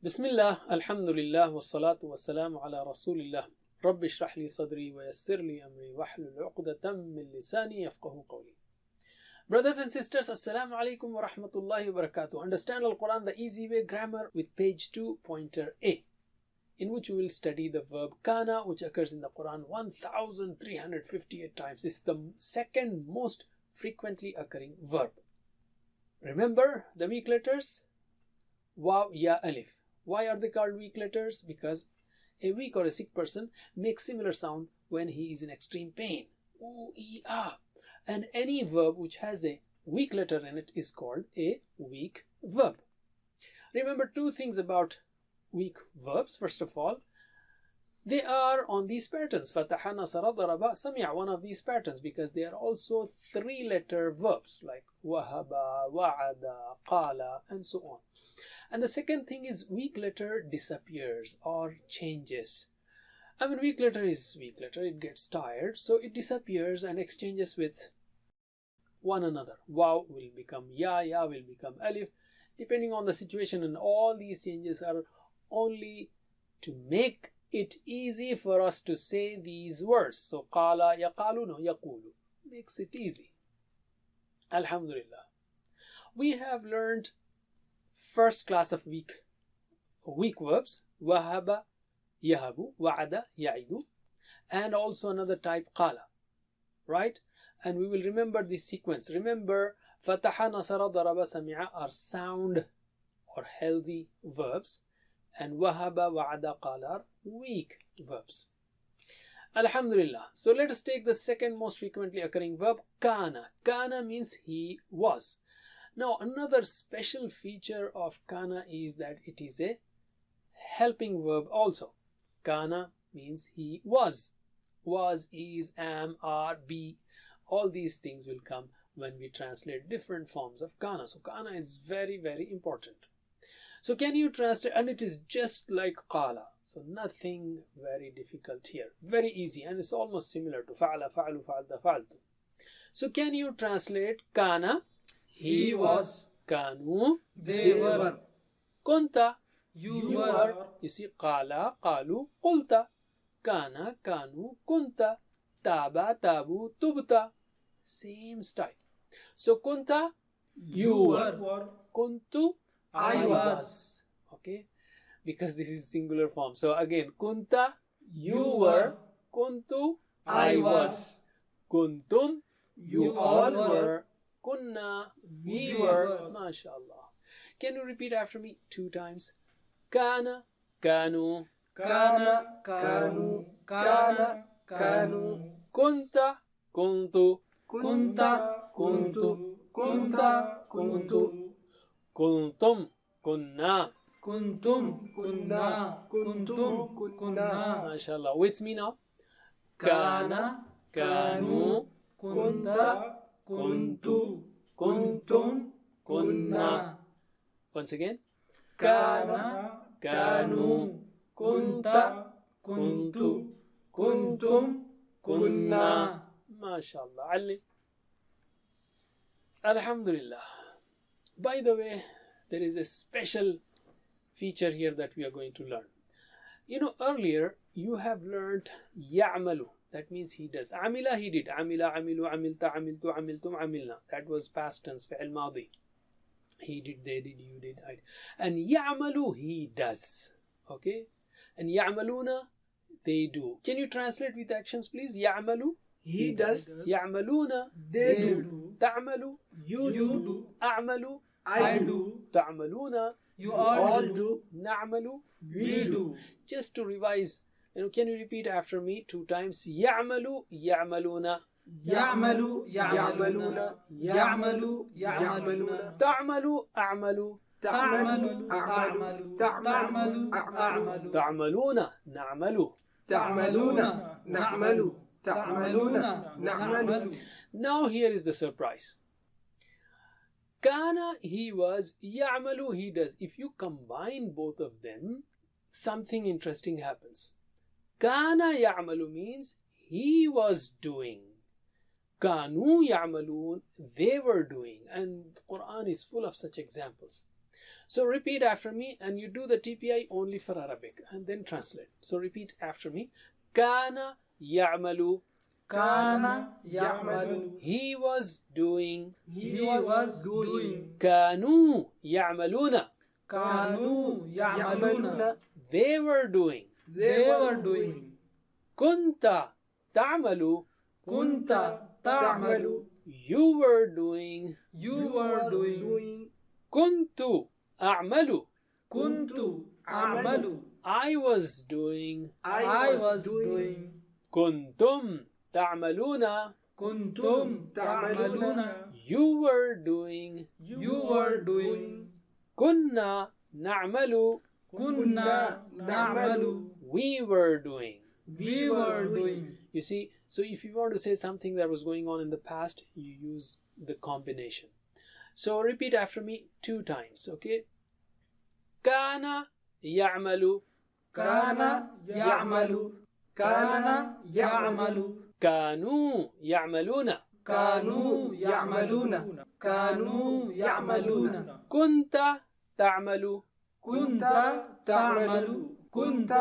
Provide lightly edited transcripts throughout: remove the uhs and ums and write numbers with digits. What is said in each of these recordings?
Bismillah, alhamdulillah, wassalatu wassalamu ala rasulillah. Rabbi shrah li sadri wa yassir li amri wahlul uqdatam min lisani yafqahu qawli. Brothers and sisters, assalamu alaikum wa rahmatullahi wa barakatuh. Understand Al-Quran the easy way grammar with page 2, pointer A, in which we will study the verb kana, which occurs in the Quran 1358 times. This is the second most frequently occurring verb. Remember the weak letters? Waw, ya, alif. Why are they called weak letters? Because a weak or a sick person makes similar sound when he is in extreme pain. Ooh, ee, ah. And any verb which has a weak letter in it is called a weak verb. Remember two things about weak verbs. First of all, they are on these patterns. Fataha, nasara, daraba, sami'a, one of these patterns, because they are also three-letter verbs like wahaba, wa'ada, qala, and so on. And the second thing is weak letter disappears or changes. I mean, weak letter is weak letter, it gets tired, so it disappears and exchanges with one another. Waw will become ya, ya will become alif, depending on the situation, and all these changes are only to make it easy for us to say these words. So qala, yaqaluna, yaqulu makes it easy. Alhamdulillah. We have learned first class of weak verbs, wahaba, yahabu, wa'ada, ya'idu, and also another type qala, right? And we will remember this sequence. Remember, fataha, nasara, daraba, sami'a are sound or healthy verbs, and wahaba, wa'ada, qala are weak verbs. Alhamdulillah. So let us take the second most frequently occurring verb, kana. Kana means he was. Now, another special feature of kana is that it is a helping verb also. Kana means he was. Was, is, am, are, be. All these things will come when we translate different forms of kana. So kana is very, very important. So can you translate? And it is just like qala. So nothing very difficult here. Very easy, and it's almost similar to fa'ala, fa'alu, fa'alta, fa'altu. So can you translate kana? He was. Kanu, They were. kunta, You were. You see, qala, qalu, qulta. Kana, kanu, kunta. Taba, tabu, tubta. Same style. So kunta, You were. kuntu, I was. Okay, because this is singular form. So again, kunta, You were. kuntu, I was. kuntum, You all were. kunna, We were. were. MashaAllah. Can you repeat after me 2 times? Kana, kanu, Kana, kanu, kana, kanu. kunta, kuntu, Kunta, kuntu, kunta, kuntu. kuntum, kunna. Kuntum, kunna, kuntum, kunna. MashaAllah. With me now. Kana, kanu, kunta, kuntu, kuntum, kunna. Once again. Kana, kanu, kunta, kuntu, kuntum, kunna. MashaAllah. Ali. Alhamdulillah. By the way, there is a special feature here that we are going to learn. You know, earlier you have learned ya'malu. That means he does. Amila, he did. Amila, amilu, amilta, amiltu, amiltum, amilna. That was past tense, fi'al madi. He did, they did, you did, I did. And ya'malu, he does. Okay? And ya'maluna, they do. Can you translate with actions, please? Ya'malu, He does. ya'maluna, They do. ta'malu, You do. a'malu, I do. ta'maluna, You all do. na'malu. We do. Just to revise, can you repeat after me 2 times? Ya'malu, ya'maluna, يعمل يعملون يعمل يعملون ta'malu, a'malu, تعمل أعمل تعمل أعمل ta'maluna, na'malu. تعملون نعمل تعملون نعمل. Now here is the surprise. Kana, he was. Ya'malu, he does. If you combine both of them, something interesting happens. Kana ya'malu means he was doing. Kanu ya'malun, they were doing. And Quran is full of such examples. So repeat after me, and you do the TPI only for Arabic and then translate. So repeat after me. Kana ya'malu. كان يعمل. He was doing. He was doing. Kanu ya'maluna. كانوا يعملون. They were doing. They were doing. Kunta ta'malu. كنت تعمل. You were doing. You were doing. Kuntu a'malu. كنت أعمل. I was doing. I was doing. Kuntum ta'maluna. كنتم تعملون. You were doing. You were doing. Kunna na'malu. كنا نعمل. We were doing. We were doing. You see, so if you want to say something that was going on in the past, you use the combination. So repeat after me 2 times, okay? Kana ya'malu. كان يعمل. كان يعمل. Kanu ya'maluna. كانوا يعملون. كانوا يعملون. Kunta ta'malu. كنت تعمل. كنت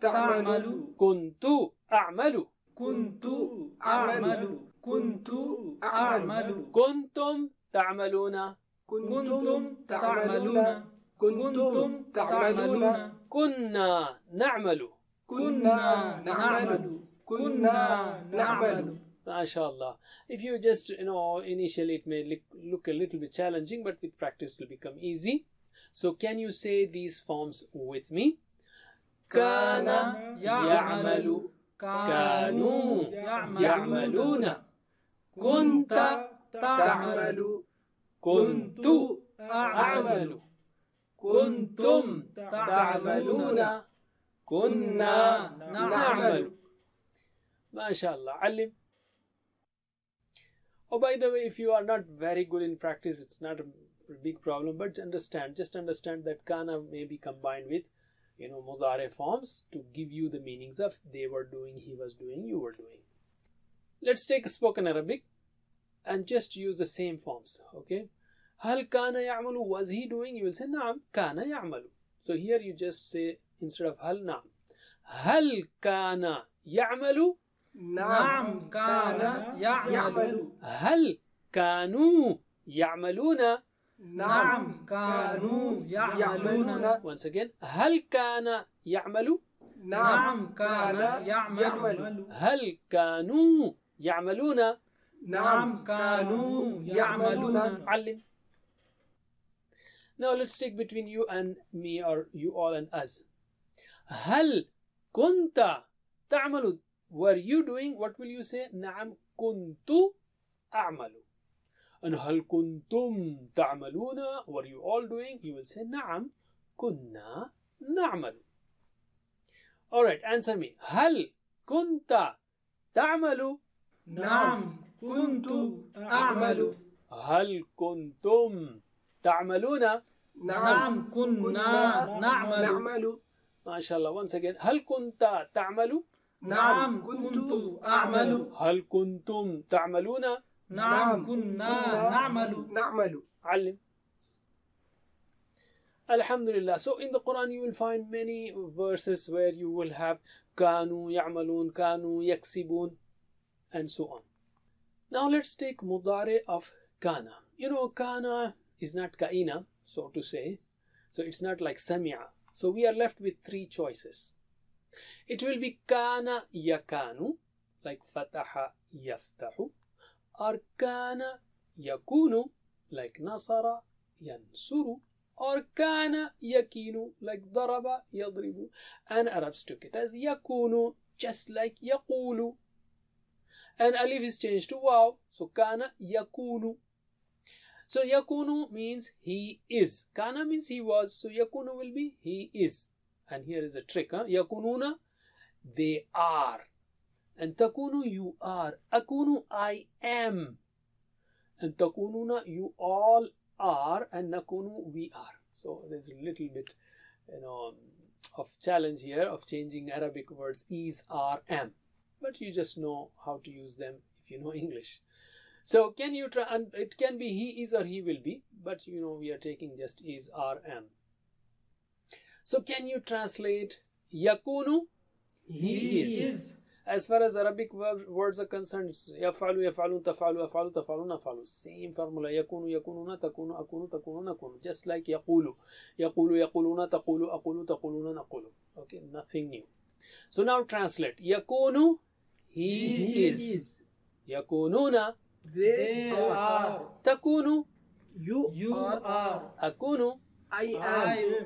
تعمل. Kuntu a'malu. كنت أعمل. كنت أعمل. Kuntum ta'maluna. كنتم تعملون. كنتم تعملون. Kunna na'malu. كنا نعمل. كنا نعمل. MashaAllah. If you just, initially it may look a little bit challenging, but with practice it will become easy. So can you say these forms with me? كان يعمل. كانوا يعملون. كنت تعمل. كنت أعمل. كنتم تعملون. كنا نعمل. MashaAllah. Alim. Oh, by the way, if you are not very good in practice, it's not a big problem, but just understand that kana may be combined with, mudare forms to give you the meanings of they were doing, he was doing, you were doing. Let's take spoken Arabic and just use the same forms, okay? Hal kana ya'malu, was he doing? You will say na'am, kana ya'malu. So here you just say, instead of hal, na'am. Hal kana ya'malu? نعم كان يعمل. هل كانوا يعملون؟ نعم كانوا يعملون. Once again, هل كان يعمل؟ نعم كان يعمل. هل كانوا يعملون؟ نعم كانوا يعملون. علم. Now let's take between you and me, or you all and us. هل كنت تعمل? Were you doing? What will you say? نعم كنت أعمل. And هل كنتم تعملون? Were you all doing? You will say نعم كنا نعمل. Alright, answer me. هل كنت تعمل؟ نعم كنت أعمل. هل كنتم تعملون؟ نعم كنا نعمل. ما شاء الله. Once again, هل كنت تعمل؟ نعم كنت أعمل. هل كنتم تعملون؟ نعم كنا نعمل. علم. Alhamdulillah. So in the Quran you will find many verses where you will have كانوا يعملون, كانوا يكسبون, and so on. Now let's take mudare of kana. Kana is not kaina, so to say. So it's not like sami'a. So we are left with 3 choices. It will be kana yakanu, like fataha yaftahu, or kana yakunu, like nasara yansuru, or kana yakinu, like daraba yadribu. And Arabs took it as yakunu, just like yaqulu. And alif is changed to waw, so kana yakunu. So yakunu means he is. Kana means he was, so yakunu will be he is. And here is a trick, yakununa, they are. And takunu, you are. Akunu, I am. And takununa, you all are. And nakunu, we are. So there's a little bit, of challenge here of changing Arabic words is, are, am. But you just know how to use them if you know English. So can you try, and it can be he is or he will be, but you know we are taking just is, are, am. So can you translate yakunu? He is. As far as Arabic words are concerned, it's yafalu, yafalun, tafalu, afalu, tafalun, afalu. Same formula. Yakunu, yakununa, takunu, akunu, takunu, nakunu. Just like yaqulu. Yaqulu, yaquluna, taqulu, aqulu, taquluna, naqulu. Okay, nothing new. So now translate. Yakunu, he is. Yakununa, They are. takunu, You are. akunu, I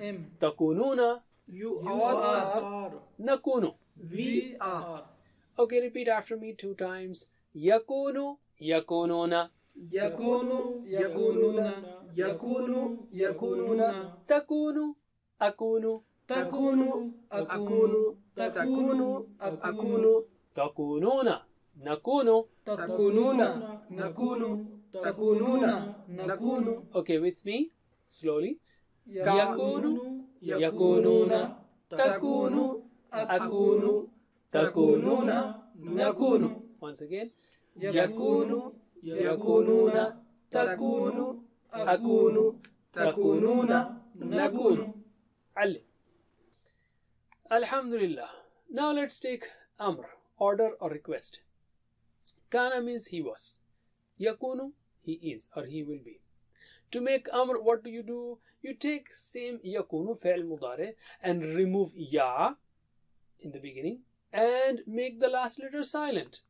am. takununa, You are. nakunu. We are. Okay, repeat after me 2 times. Yakunu, yakununa, Yakunu, yakununa. Yakunu, yakununa. takunu, akunu, Takunu, akunu. Takunu, akunu. takununa, nakunu. Takununa, nakunu. Takununa, nakunu. Okay, with me, slowly. Yakunu, yakununa, takunu, akunu, takununa, nakunu. Once again. Yakunu, yakununa, takunu, akunu, takununa, nakunu. Ali. Alhamdulillah. Now let's take amr, order or request. Kana means he was. Yakunu, he is or he will be. To make amr, what do? You take same yakunu fi'l mudari and remove ya in the beginning and make the last letter silent,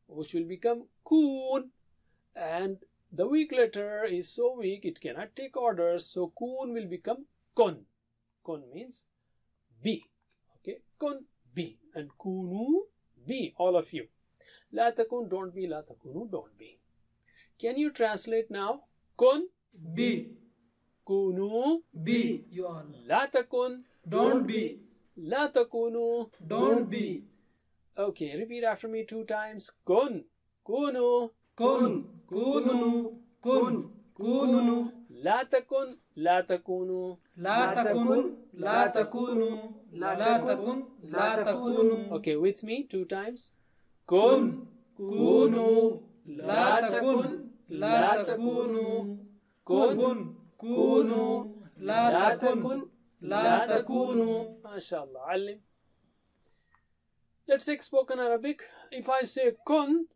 which will become kun. And the weak letter is so weak it cannot take orders, so kun will become kun. Kun means be. Okay, kun, be, and kunu, be, all of you. La takun, don't be. La takunu, don't be. Can you translate now? Kun, Be. kunu, Be. You are. la takun, Don't be. la takunu. Don't be. Okay, repeat after me 2 times. Kun, kunu, Kun. Kunu. Kun. Kunu. la takun, la takunu. La takun. La takunu. La takun. La takunu. Okay, with me 2 times. Kun, Kunu. La takun. La takunu. kun, Kunu. La takun. La takunu. MashaAllah. Alim. Let's take spoken Arabic. If I say kun,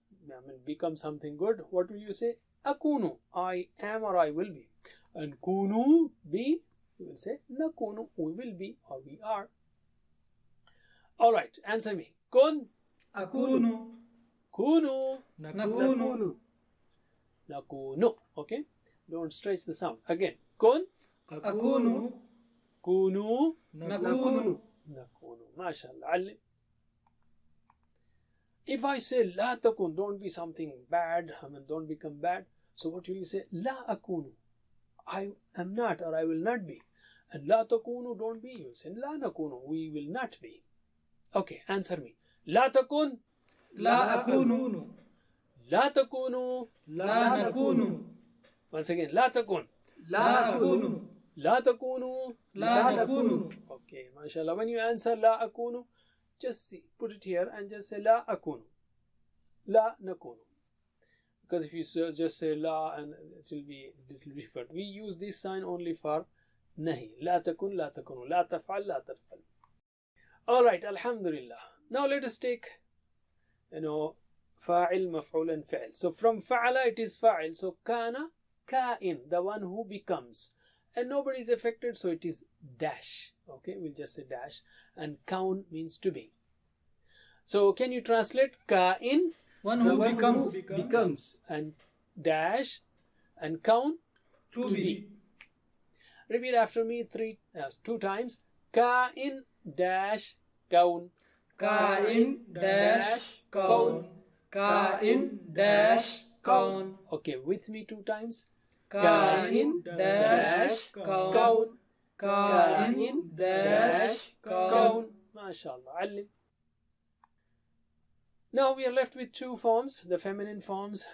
become something good, what will you say? Akunu, I am or I will be. And kunu, be, you will say nakunu, we will be or we are. Alright, answer me. Kun, Akunu. kunu, Nakunu. nakunu. Okay? Don't stretch the sound. Again. Kun, Akunu. kunu, Nakunu. nakunu. MashaAllah. Alim. If I say la takun, don't be something bad, don't become bad. So what will you say? La akunu, I am not or I will not be. And la takunu, don't be. You will say la nakunu, we will not be. Okay, answer me. La takun, La akunu. la takunu. La nakunu. Once again, la takun, La akunu. la takunu. La nakunu. Okay, mashallah. When you answer la akunu, just see, put it here and just say la akunu, la nakunu. Because if you just say la, and it will be different. We use this sign only for nahi. La takun, la takunu. La taf'al, la taf'al. Alright, alhamdulillah. Now let us take, fa'il, maf'ul and fi'il. So from fa'ala it is fa'il. So kana, ka'in, the one who becomes. And nobody is affected, so it is dash. Okay, we'll just say dash. And kaun means to be. So can you translate ka'in? One who becomes. Becomes. And dash and kaun? To be. Repeat after me 2 times. Ka'in dash kaun. Ka'in dash kaun. Ka'in dash kaun. Okay, with me 2 times. Ka'in dash kaun. Ka'in dash kaun. MashaAllah. Alim. Now we are left with 2 forms, the feminine forms.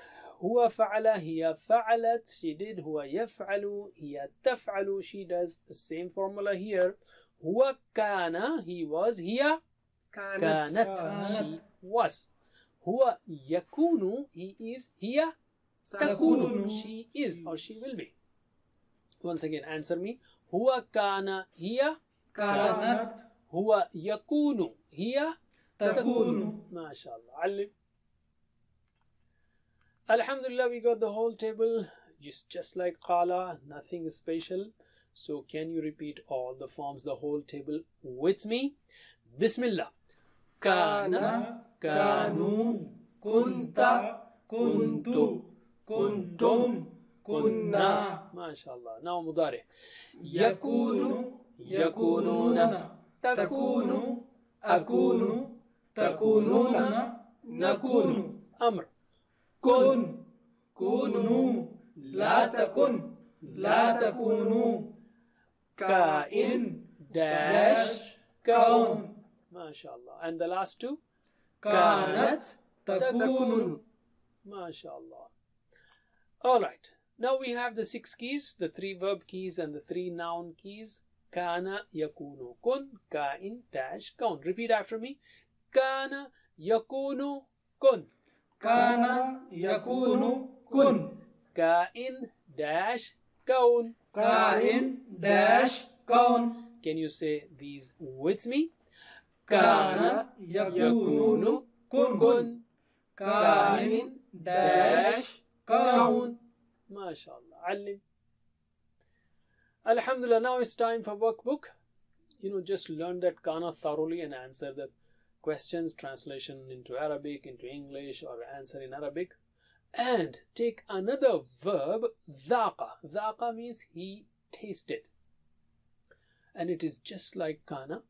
Huwa fa'ala, hiya fa'alat, she did. Huwa yaf'alu, hiya taf'alu, she does. The same formula here. Huwa kana, he was. Hiya kanat, she was. Huwa yakunu, he is. Hiya takunu. She is or she will be. Once again, answer me. Huwa kana hiya كانت huwa yakunu hiya تكون. MashaAllah. Alim. Alhamdulillah, we got the whole table. Just like qala, nothing special. So can you repeat all the forms, the whole table with me? Bismillah. Kana, كانوا كنت كنت كنتم كنا. MashaAllah. Now mudari. يكون يكونون تكون أكون تكونون نكون. Amr. كن كونوا لا تكن لا تكونوا. Kain dash kaun. كون. MashaAllah. And the last two? كانت تكون. MashaAllah. All right. Now we have the 6 keys, the 3 verb keys and the 3 noun keys. Kana yakunu kun, kain dash kaun. Repeat after me. Kana yakunu kun, كان يكون كن. kain dash kaun. كائن dash كون. Can you say these with me? كان يكون كن. kun, كائن dash كون. MashaAllah. Alim. Alhamdulillah, now it's time for workbook. Just learn that kana thoroughly and answer the questions, translation into Arabic, into English, or answer in Arabic. And take another verb, dhaqa. Dhaqa means he tasted. And it is just like kana.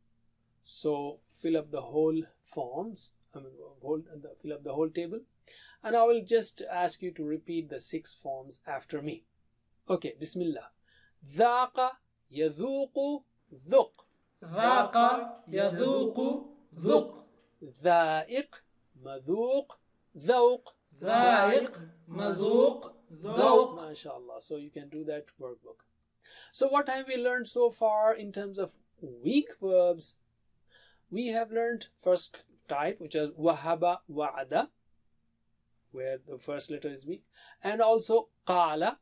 So fill up the whole forms, fill up the whole table. And I will just ask you to repeat the 6 forms after me. Okay, Bismillah. Dhaqa yadhuqu dhuq. ذاق يذوق ذق. Dha'iq madhuq dhawq. ذائق مذوق ذوق. MashaAllah. So you can do that workbook. So what have we learned so far in terms of weak verbs? We have learned first type, which is wahaba wa'ada, where the first letter is weak, and also qala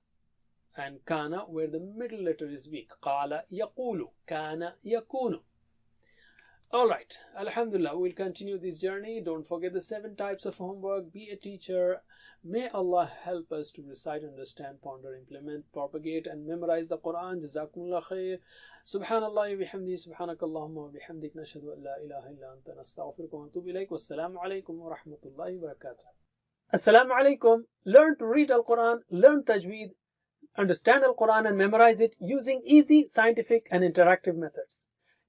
and kana, where the middle letter is weak. Qala yaqulu, kana yakunu. All right, Alhamdulillah, we'll continue this journey. Don't forget the 7 types of homework. Be a teacher. May Allah help us to recite, understand, ponder, implement, propagate, and memorize the Quran. Jazakumullah khair. Subhanallah wa bihamdi, subhanakallahumma wa bihamdik, nashhadu an la ilaha illa anta, nastaghfiruka wa natubu ilayk. Wassalamu alaikum wa rahmatullahi wa barakatuh. Assalamu alaikum. Learn to read Al-Quran, learn Tajweed, understand Al-Quran and memorize it using easy, scientific, and interactive methods.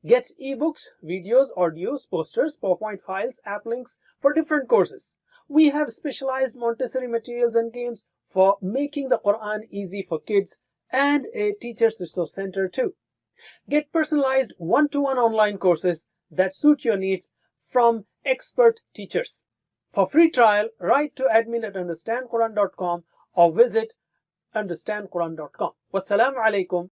Get ebooks, videos, audios, posters, PowerPoint files, app links for different courses. We have specialized Montessori materials and games for making the Quran easy for kids, and a teacher's resource center too. Get personalized one-to-one online courses that suit your needs from expert teachers. For free trial, write to admin@understandquran.com or visit understandquran.com. Wassalamu alaikum